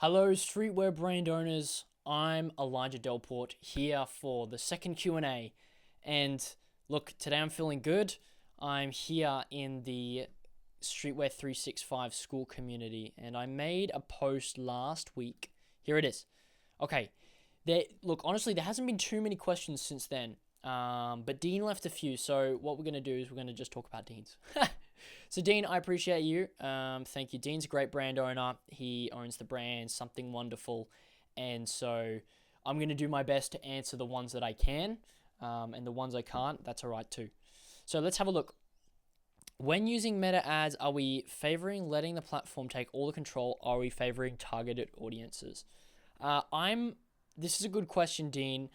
Hello, Streetwear brand owners. I'm Elijah Delport here for the second Q&A. And look, today I'm feeling good. I'm here in the Streetwear 365 school community, and I made a post last week. Here it is. Okay, look, honestly, there hasn't been too many questions since then. But Dean left a few, so what we're going to do is we're going to just talk about Dean's. So Dean, I appreciate you. Thank you. Dean's a great brand owner. He owns the brand Something Wonderful, and so I'm going to do my best to answer the ones that I can, and the ones I can't, that's all right too. So let's have a look. When using meta ads, are we favoring letting the platform take all the control, or are we favoring targeted audiences? I'm. This is a good question, Dean.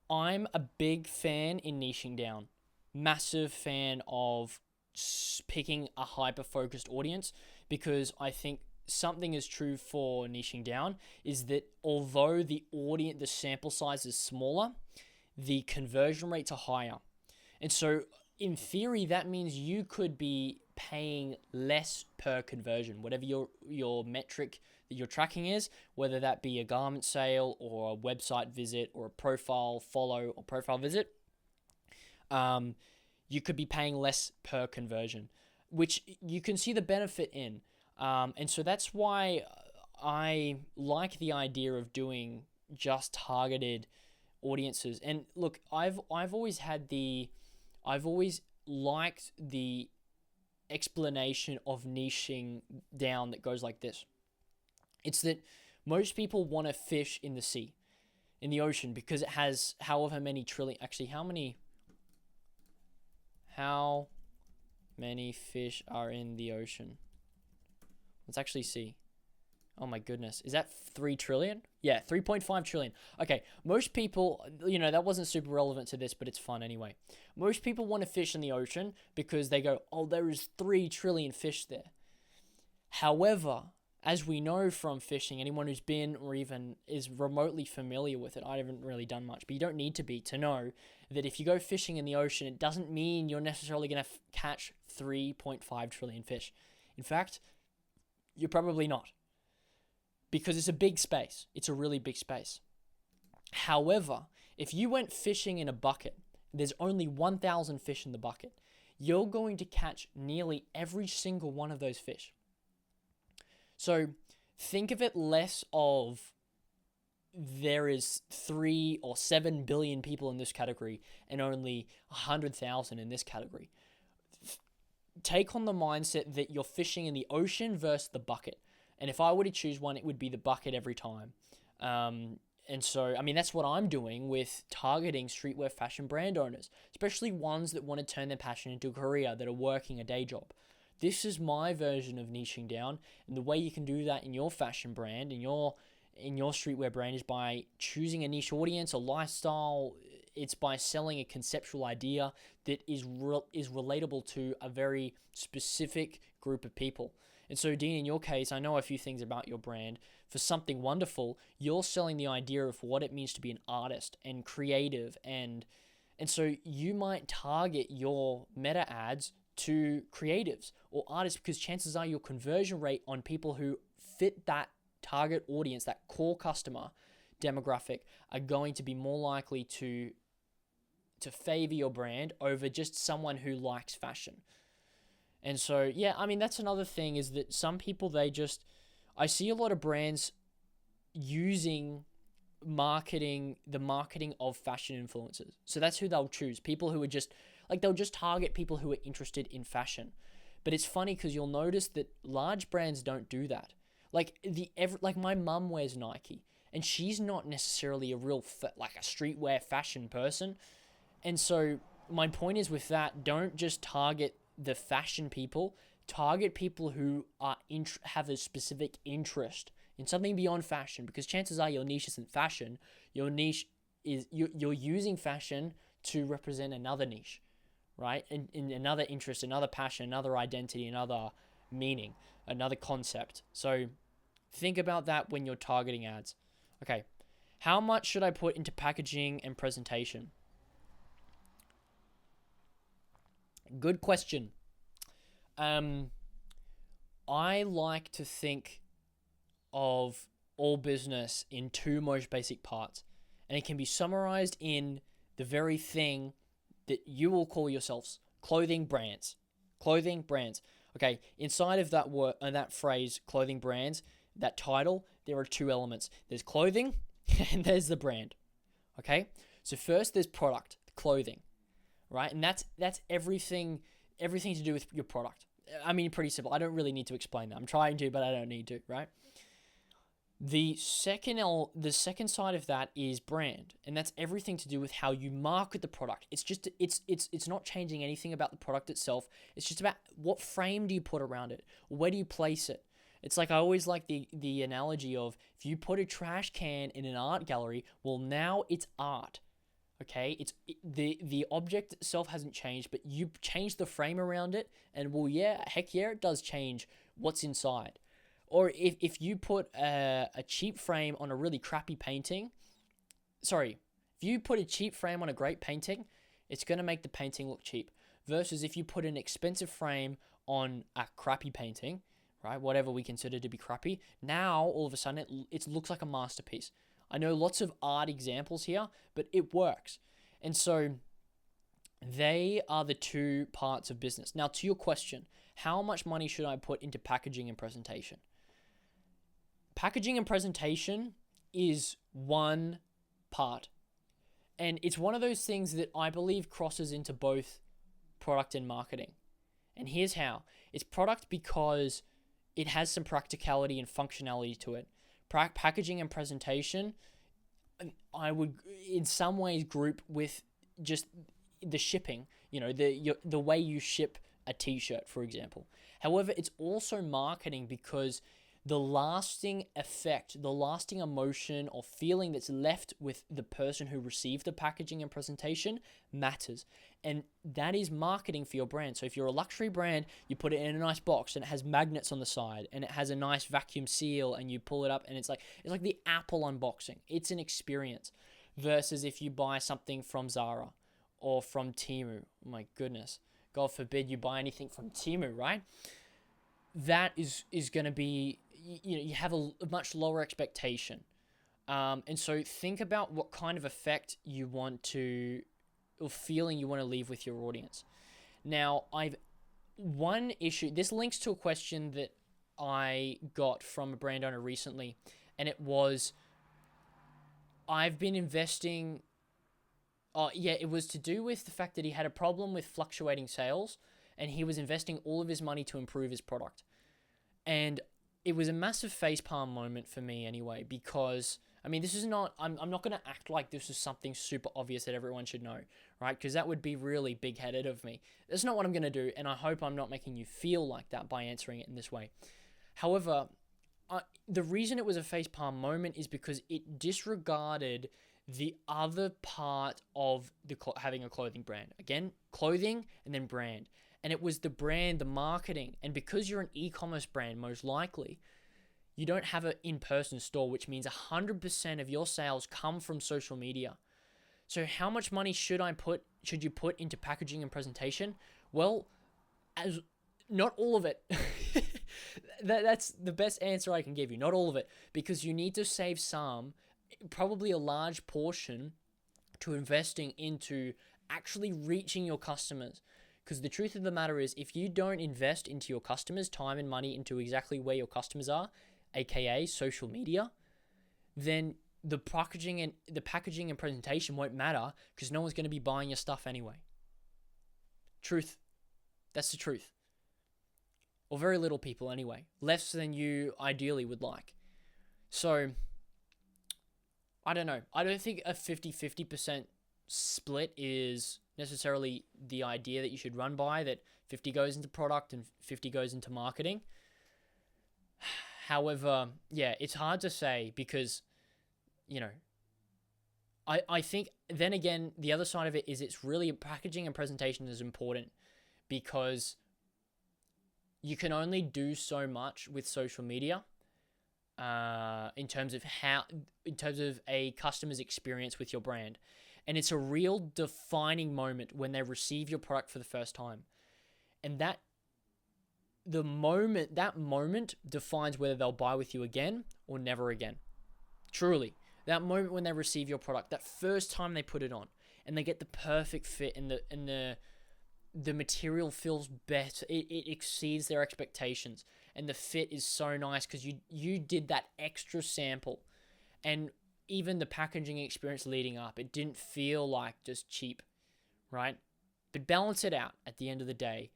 I'm a big fan in niching down. Massive fan of picking a hyper focused audience, because I think something is true for niching down is that although the sample size is smaller, the conversion rates are higher. And so in theory that means you could be paying less per conversion, whatever your metric that you're tracking is, whether that be a garment sale or a website visit or a profile follow or profile visit. You could be paying less per conversion, which you can see the benefit in. And so that's why I like the idea of doing just targeted audiences. And look, I've always liked the explanation of niching down that goes like this. It's that most people want to fish in the sea, in the ocean, because it has however many trillion. Actually, how many fish are in the ocean? Let's actually see. Oh my goodness. Is that 3 trillion? Yeah, 3.5 trillion. Okay, most people, that wasn't super relevant to this, but it's fun anyway. Most people want to fish in the ocean because they go, oh, there is 3 trillion fish there. However, as we know from fishing, anyone who's been or even is remotely familiar with it, I haven't really done much, but you don't need to be to know that if you go fishing in the ocean, it doesn't mean you're necessarily going to catch 3.5 trillion fish. In fact, you're probably not, because it's a big space. It's a really big space. However, if you went fishing in a bucket, there's only 1,000 fish in the bucket, you're going to catch nearly every single one of those fish. So think of it less of there is 3 or 7 billion people in this category and only 100,000 in this category. Take on the mindset that you're fishing in the ocean versus the bucket. And if I were to choose one, it would be the bucket every time. And so, that's what I'm doing with targeting streetwear fashion brand owners, especially ones that want to turn their passion into a career, that are working a day job. This is my version of niching down, and the way you can do that in your fashion brand, in your streetwear brand, is by choosing a niche audience, a lifestyle. It's by selling a conceptual idea that is relatable to a very specific group of people. And so, Dean, in your case, I know a few things about your brand. For Something Wonderful, you're selling the idea of what it means to be an artist and creative, and so you might target your meta ads to creatives or artists, because chances are your conversion rate on people who fit that target audience, that core customer demographic, are going to be more likely to favor your brand over just someone who likes fashion. And so, yeah, that's another thing, is that some people, I see a lot of brands using the marketing of fashion influencers. So that's who they'll choose. People who are just, they'll just target people who are interested in fashion. But it's funny because you'll notice that large brands don't do that. Like my mum wears Nike, and she's not necessarily a real a streetwear fashion person. And so my point is, with that, don't just target the fashion people. Target people who have a specific interest in something beyond fashion, because chances are your niche isn't fashion. Your niche is you're using fashion to represent another niche, right? In another interest, another passion, another identity, another meaning, another concept. So think about that when you're targeting ads. Okay, how much should I put into packaging and presentation? Good question. I like to think of all business in two most basic parts. And it can be summarized in the very thing that you will call yourselves clothing brands. Clothing brands. Okay, inside of that word and that phrase, clothing brands, that title, there are two elements. There's clothing and there's the brand. Okay? So first there's product, clothing, right? And that's everything to do with your product. I mean, pretty simple. I don't really need to explain that. I'm trying to, but I don't need to, right? The second side of that is brand, and that's everything to do with how you market the product. It's not changing anything about the product itself. It's just about what frame do you put around it, where do you place it. It's like I always like the analogy of if you put a trash can in an art gallery, well now it's art. Okay, the object itself hasn't changed, but you changed the frame around it, and well, yeah, heck yeah, it does change what's inside. Or if you put a cheap frame on a really crappy painting, if you put a cheap frame on a great painting, it's going to make the painting look cheap. Versus if you put an expensive frame on a crappy painting, right, whatever we consider to be crappy, now all of a sudden it looks like a masterpiece. I know lots of art examples here, but it works. And so they are the two parts of business. Now, to your question, how much money should I put into packaging and presentation? Packaging and presentation is one part. And it's one of those things that I believe crosses into both product and marketing. And here's how. It's product because it has some practicality and functionality to it. Packaging and presentation, I would in some ways group with just the shipping, the way you ship a t-shirt, for example. However, it's also marketing because the lasting effect, the lasting emotion or feeling that's left with the person who received the packaging and presentation matters. And that is marketing for your brand. So if you're a luxury brand, you put it in a nice box and it has magnets on the side and it has a nice vacuum seal and you pull it up and it's like the Apple unboxing. It's an experience. Versus if you buy something from Zara or from Temu. Oh my goodness. God forbid you buy anything from Temu, right? That is going to be, you have a much lower expectation. And so think about what kind of effect you want to, or feeling you want to leave with your audience. Now, one issue, this links to a question that I got from a brand owner recently, and it was, I've been investing, it was to do with the fact that he had a problem with fluctuating sales, and he was investing all of his money to improve his product. And it was a massive facepalm moment for me anyway, because, I mean, this is not, I'm not going to act like this is something super obvious that everyone should know, right? Because that would be really big-headed of me. That's not what I'm going to do, and I hope I'm not making you feel like that by answering it in this way. However, the reason it was a facepalm moment is because it disregarded the other part of having a clothing brand. Again, clothing and then brand. And it was the brand, the marketing. And because you're an e-commerce brand, most likely, you don't have an in-person store, which means 100% of your sales come from social media. So how much money should you put into packaging and presentation? Well, not all of it. That's the best answer I can give you. Not all of it, because you need to save some, probably a large portion, to investing into actually reaching your customers. Because the truth of the matter is, if you don't invest into your customers, time and money into exactly where your customers are, aka social media, then the packaging and presentation won't matter because no one's going to be buying your stuff anyway. Truth. That's the truth. Or very little people anyway. Less than you ideally would like. So, I don't know. I don't think a 50% split is necessarily the idea that you should run by, that 50 goes into product and 50 goes into marketing. However, yeah, it's hard to say because, I think then again, the other side of it is it's really packaging and presentation is important because you can only do so much with social media in terms of a customer's experience with your brand. And it's a real defining moment when they receive your product for the first time. And that that moment defines whether they'll buy with you again or never again. Truly, that moment when they receive your product, that first time they put it on and they get the perfect fit and the material feels better, it exceeds their expectations, and the fit is so nice because you did that extra sample, and even the packaging experience leading up, it didn't feel like just cheap, right? But balance it out at the end of the day,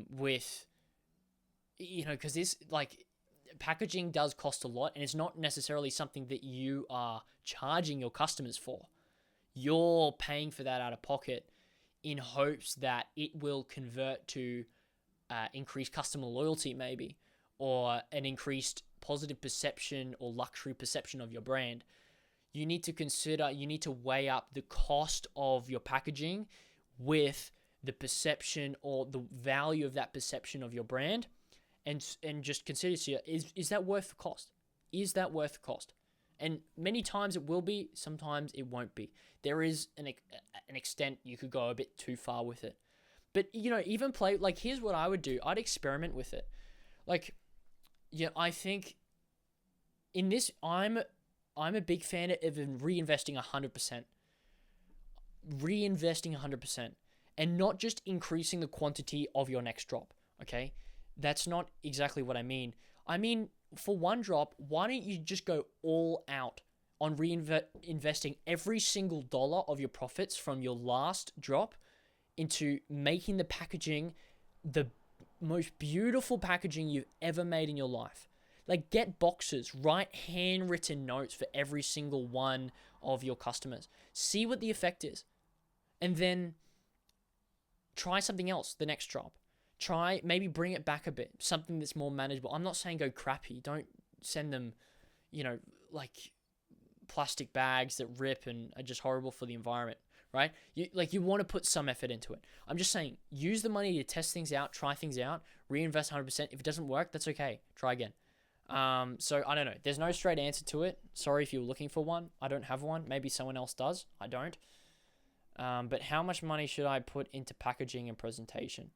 with, because this, like, packaging does cost a lot, and it's not necessarily something that you are charging your customers for. You're paying for that out of pocket in hopes that it will convert to increased customer loyalty, maybe, or an increased positive perception or luxury perception of your brand. You need to weigh up the cost of your packaging with the perception or the value of that perception of your brand, and just consider, is that worth the cost? Is that worth the cost? And many times it will be, sometimes it won't be. There is an extent you could go a bit too far with it. But, even play, like, here's what I would do. I'd experiment with it. Like, I think in this, I'm a big fan of reinvesting 100%. Reinvesting 100%. And not just increasing the quantity of your next drop, okay? That's not exactly what I mean. I mean, for one drop, why don't you just go all out on investing every single dollar of your profits from your last drop into making the packaging the most beautiful packaging you've ever made in your life. Like, get boxes, write handwritten notes for every single one of your customers. See what the effect is. And then try something else the next drop. Maybe bring it back a bit, something that's more manageable. I'm not saying go crappy. Don't send them, like plastic bags that rip and are just horrible for the environment, right? You want to put some effort into it. I'm just saying, use the money to test things out, try things out, reinvest 100%. If it doesn't work, that's okay. Try again. So I don't know. There's no straight answer to it. Sorry if you're looking for one. I don't have one. Maybe someone else does. I don't. But how much money should I put into packaging and presentation?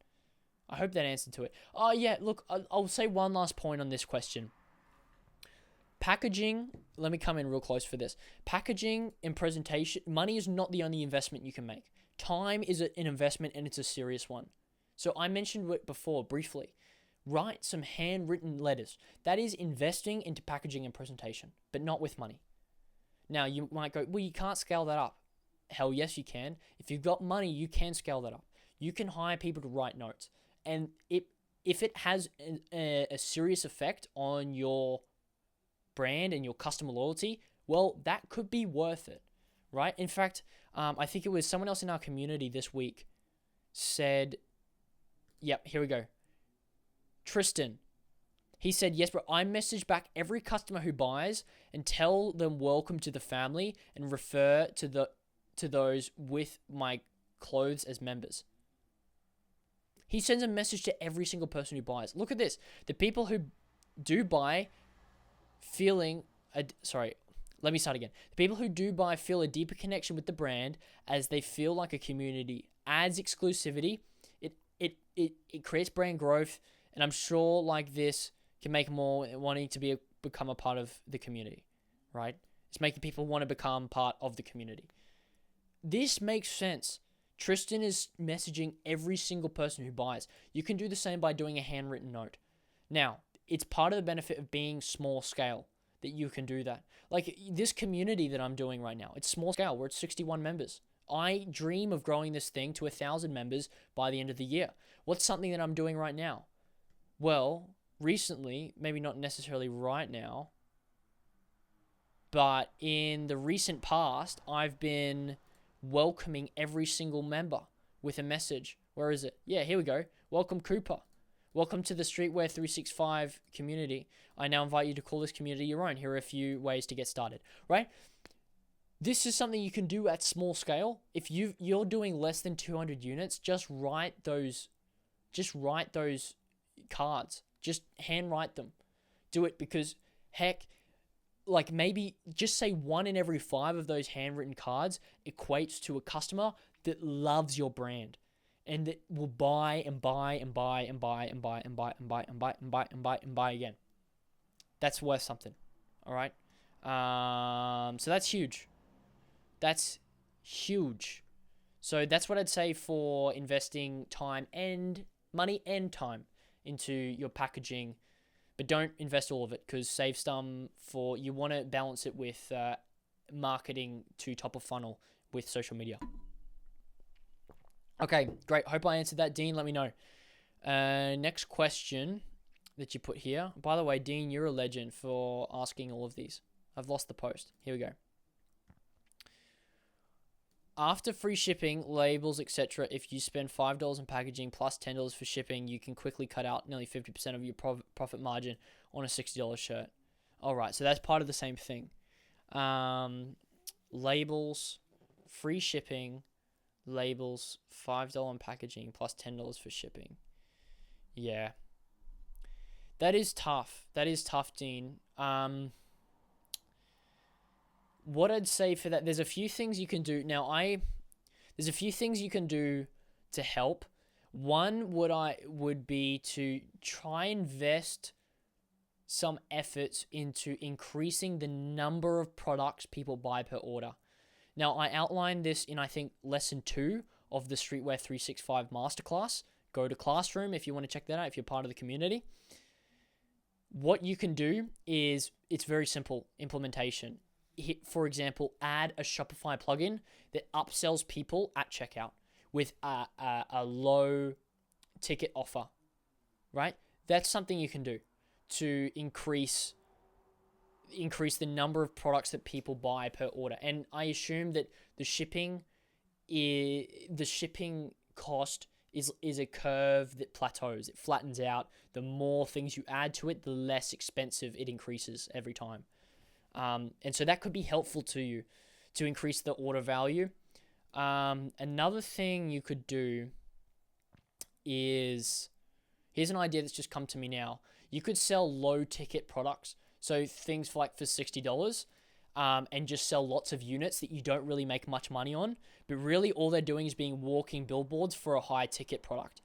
I hope that answered to it. Oh, yeah, look, I'll say one last point on this question. Packaging, let me come in real close for this. Packaging and presentation, money is not the only investment you can make. Time is an investment, and it's a serious one. So I mentioned it before briefly. Write some handwritten letters. That is investing into packaging and presentation, but not with money. Now, you might go, well, you can't scale that up. Hell yes, you can. If you've got money, you can scale that up. You can hire people to write notes. And if it has a serious effect on your brand and your customer loyalty, well, that could be worth it, right? In fact, I think it was someone else in our community this week said, yep, here we go. Tristan, he said, yes, bro, I message back every customer who buys and tell them welcome to the family and refer to those with my clothes as members. He sends a message to every single person who buys. Look at this. The people who do buy let me start again. The people who do buy feel a deeper connection with the brand as they feel like a community. Adds exclusivity. It creates brand growth. And I'm sure like this can make more wanting to become a part of the community, right? It's making people want to become part of the community. This makes sense. Tristan is messaging every single person who buys. You can do the same by doing a handwritten note. Now, it's part of the benefit of being small scale that you can do that. Like this community that I'm doing right now, it's small scale. We're at 61 members. I dream of growing this thing to 1,000 members by the end of the year. What's something that I'm doing right now? Well, recently, maybe not necessarily right now, but in the recent past, I've been welcoming every single member with a message. Where is it? Yeah, here we go. Welcome, Cooper. Welcome to the Streetwear 365 community. I now invite you to call this community your own. Here are a few ways to get started, right? This is something you can do at small scale. If you're doing less than 200 units, just write those cards. Just handwrite them. Do it because, heck, like maybe just say 1 in every 5 of those handwritten cards equates to a customer that loves your brand. and it will buy and buy and buy and buy and buy and buy and buy and buy and buy and buy and buy again. That's worth something. All right. So that's huge. That's huge. So that's what I'd say for investing time and money and time into your packaging, but don't invest all of it, because save some for, you want to balance it with marketing to top of funnel with social media. Okay, great. Hope I answered that, Dean. Let me know. Next question that you put here. By the way, Dean, you're a legend for asking all of these. I've lost the post. Here we go. After free shipping, labels, etc., if you spend $5 in packaging plus $10 for shipping, you can quickly cut out nearly 50% of your profit margin on a $60 shirt. All right, so that's part of the same thing. Labels, free shipping, labels, $5 in packaging plus $10 for shipping. Yeah. That is tough. That is tough, Dean. What I'd say for that, there's a few things you can do. Now, there's a few things you can do to help. One would be to try and invest some efforts into increasing the number of products people buy per order. Now, I outlined this in, I think, lesson 2 of the Streetwear 365 masterclass. Go to Classroom if you want to check that out, if you're part of the community. What you can do is, it's very simple implementation. For example, add a Shopify plugin that upsells people at checkout with a low ticket offer, right? That's something you can do to increase the number of products that people buy per order. And I assume that the shipping cost is a curve that plateaus. It flattens out. The more things you add to it, the less expensive it increases every time. And so that could be helpful to you to increase the order value. Another thing you could do is, here's an idea that's just come to me now. You could sell low ticket products. So things for $60, and just sell lots of units that you don't really make much money on, but really all they're doing is being walking billboards for a high ticket product.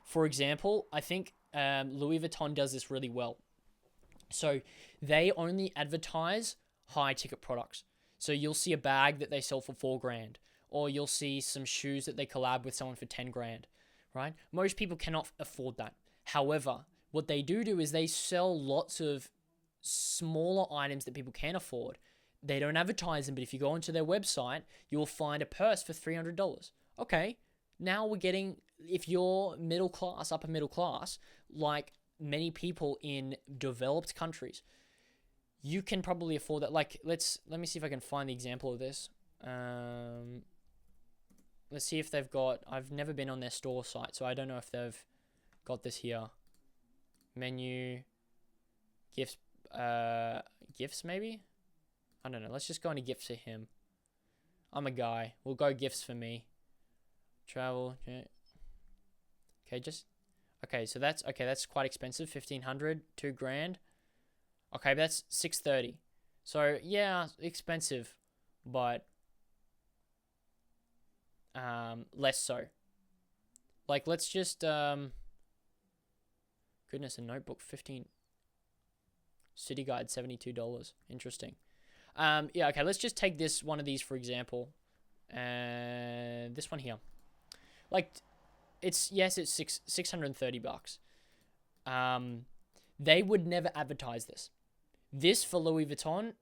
For example, I think Louis Vuitton does this really well. So they only advertise high ticket products. So you'll see a bag that they sell for $4,000, or you'll see some shoes that they collab with someone for $10,000, right? Most people cannot afford that. However, what they do is they sell lots of smaller items that people can afford. They don't advertise them, but if you go onto their website, you'll find a purse for $300. Okay, now we're getting, if you're middle class, upper middle class, like many people in developed countries, you can probably afford that. Like, let me see if I can find the example of this. Let's see if they've got, I've never been on their store site, so I don't know if they've got this here. Menu, gifts maybe? I don't know. Let's just go into gifts for him. I'm a guy. We'll go gifts for me. Travel. Okay, so that's quite expensive. 1,500, $2,000. Okay, that's $630. So yeah, expensive, but less so. Like, let's just goodness, a notebook, 15. City Guide, $72. Interesting. Yeah, okay, let's just take this one of these for example. And this one here. Like, it's $630. They would never advertise this. This for Louis Vuitton,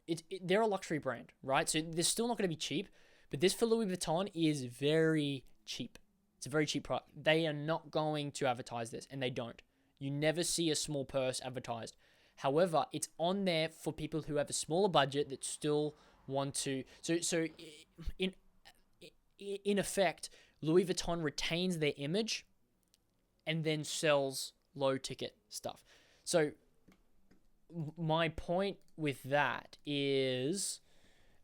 they're a luxury brand, right? So they're still not going to be cheap, but this for Louis Vuitton is very cheap. It's a very cheap product. They are not going to advertise this, and they don't. You never see a small purse advertised. However, it's on there for people who have a smaller budget that still want to. So in effect, Louis Vuitton retains their image and then sells low ticket stuff. So my point with that is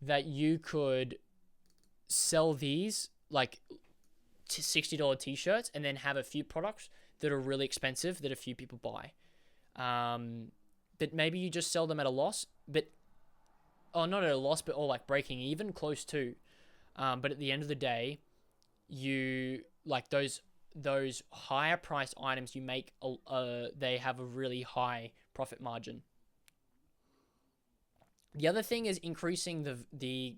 that you could sell these like $60 t-shirts and then have a few products that are really expensive that a few people buy. But maybe you just sell them at a loss, not at a loss, but like breaking even, close to. But at the end of the day, you like those those higher priced items, you make they have a really high profit margin. The other thing is increasing the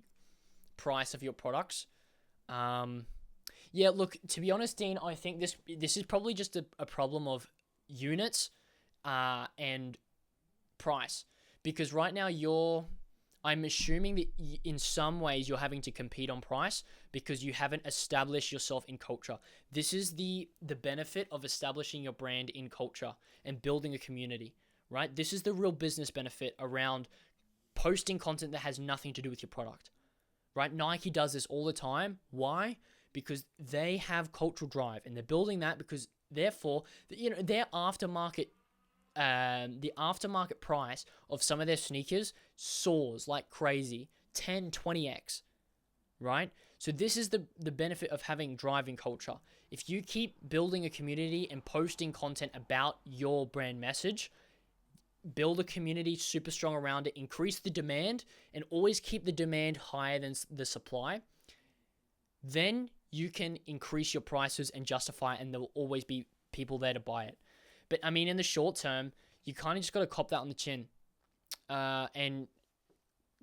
price of your products. Yeah, look, to be honest, Dean, I think this is probably just a problem of units and price, because right now I'm assuming that in some ways you're having to compete on price because you haven't established yourself in culture. This is the benefit of establishing your brand in culture and building a community, right? This is the real business benefit around posting content that has nothing to do with your product, right? Nike does this all the time. Why? Because they have cultural drive, and they're building that because therefore, their aftermarket, the aftermarket price of some of their sneakers soars like crazy, 10, 20x, right? So this is the benefit of having driving culture. If you keep building a community and posting content about your brand message, build a community super strong around it, increase the demand, and always keep the demand higher than the supply, then you can increase your prices and justify it, and there will always be people there to buy it. But I mean, in the short term, you kind of just got to cop that on the chin and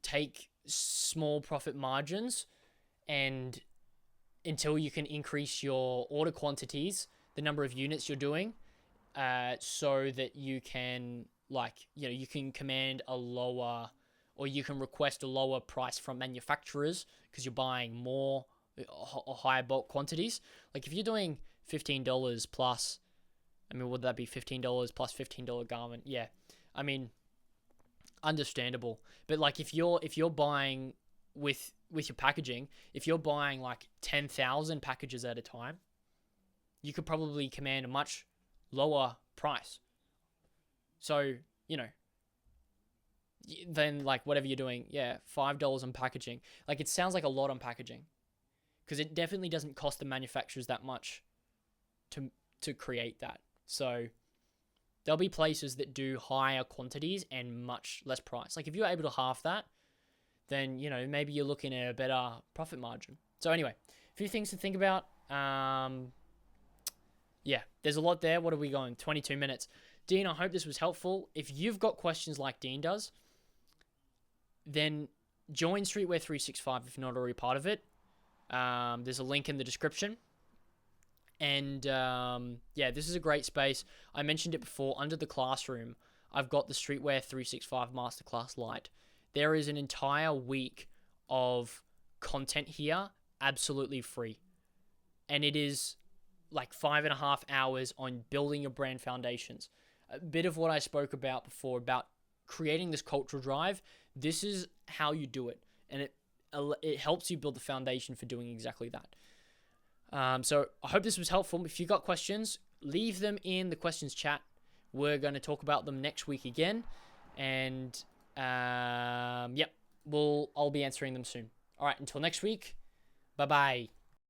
take small profit margins, and until you can increase your order quantities, the number of units you're doing, so that you can, you can command a lower, or you can request a lower price from manufacturers because you're buying more or higher bulk quantities. Like if you're doing $15 plus, I mean, would that be $15 plus $15 garment? Yeah, I mean, understandable. But like if you're buying with your packaging, if you're buying like 10,000 packages at a time, you could probably command a much lower price. So, then like whatever you're doing, yeah, $5 on packaging. Like it sounds like a lot on packaging, because it definitely doesn't cost the manufacturers that much to create that. So there'll be places that do higher quantities and much less price. Like if you're able to half that, then, maybe you're looking at a better profit margin. So anyway, a few things to think about. Yeah, there's a lot there. What are we going? 22 minutes. Dean, I hope this was helpful. If you've got questions like Dean does, then join Streetwear 365 if you're not already part of it. There's a link in the description. And yeah, this is a great space. I mentioned it before. Under the classroom, I've got the Streetwear 365 Masterclass Lite. There is an entire week of content here, absolutely free. And it is like 5.5 hours on building your brand foundations. A bit of what I spoke about before, about creating this cultural drive. This is how you do it. And it helps you build the foundation for doing exactly that. So I hope this was helpful. If you got questions, leave them in the questions chat. We're going to talk about them next week again. And yep, I'll be answering them soon. All right, until next week, bye-bye.